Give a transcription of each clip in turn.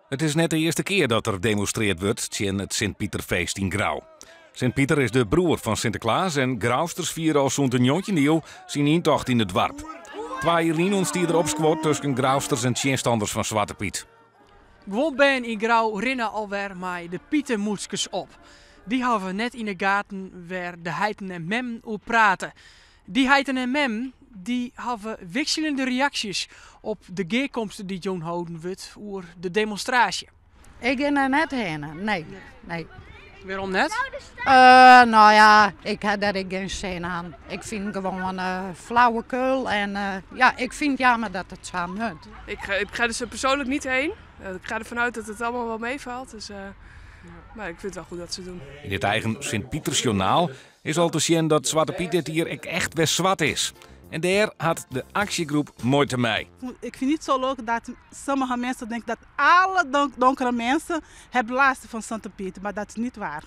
Het is net de eerste keer dat er demonstreerd wordt tegen het Sint-Pieterfeest in Grauw. Sint-Pieter is de broer van Sinterklaas en Grauwsters vieren al zo'n 19e eeuw zijn intocht in het dorp. 2 jaar geleden ontstier er opsquat tussen Grauwsters en tjinstanders van Zwarte Piet. Gewoon ben in Grauw rinnen alweer met de Pietermoedskes op. Die hebben net in de gaten waar de heiten en mem over praten. Die heiten en mem die hebben wisselende reacties op de geerkomsten die John houden wordt over de demonstratie. Ik ga er net heen, nee. Waarom net? Nou ja, ik heb daar geen zin aan. Ik vind gewoon flauwekul en ja, ik vind jammer dat het zo moet. Ik ga er persoonlijk niet heen. Ik ga ervan uit dat het allemaal wel meevalt. Dus, maar ik vind het wel goed dat ze het doen. In het eigen Sint-Pietersjournaal is al te zien dat Zwarte Piet dit hier echt best zwart is. En daar had de actiegroep moeite mee. Ik vind het zo leuk dat sommige mensen denken dat alle donkere mensen hebben last van Zwarte Piet. Maar dat is niet waar.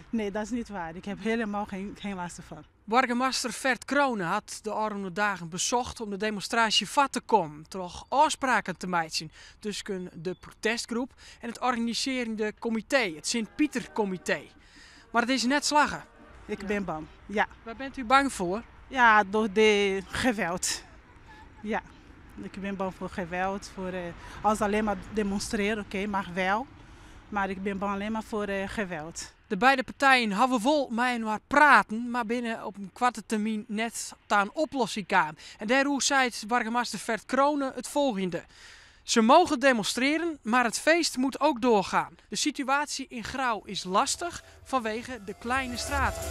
Nee, dat is niet waar. Ik heb helemaal geen last van. Burgemeester Vert Kronen had de Oranje Dagen bezocht om de demonstratie vat te komen. Toch afspraken te maken tussen de protestgroep en het organiserende comité, het Sint-Pieter-comité. Maar het is net slagen. Ik ben bang, ja. Waar bent u bang voor? Ja, door de geweld. Ja, ik ben bang voor geweld. Als alleen maar demonstreren, oké, mag wel. Maar ik ben bang alleen maar voor geweld. De beide partijen hebben vol met elkaar praten, maar binnen op een kwarte termijn net aan een oplossing kwam. En daarover zei burgemeester Vert Kronen het volgende. Ze mogen demonstreren, maar het feest moet ook doorgaan. De situatie in Grauw is lastig vanwege de kleine straten.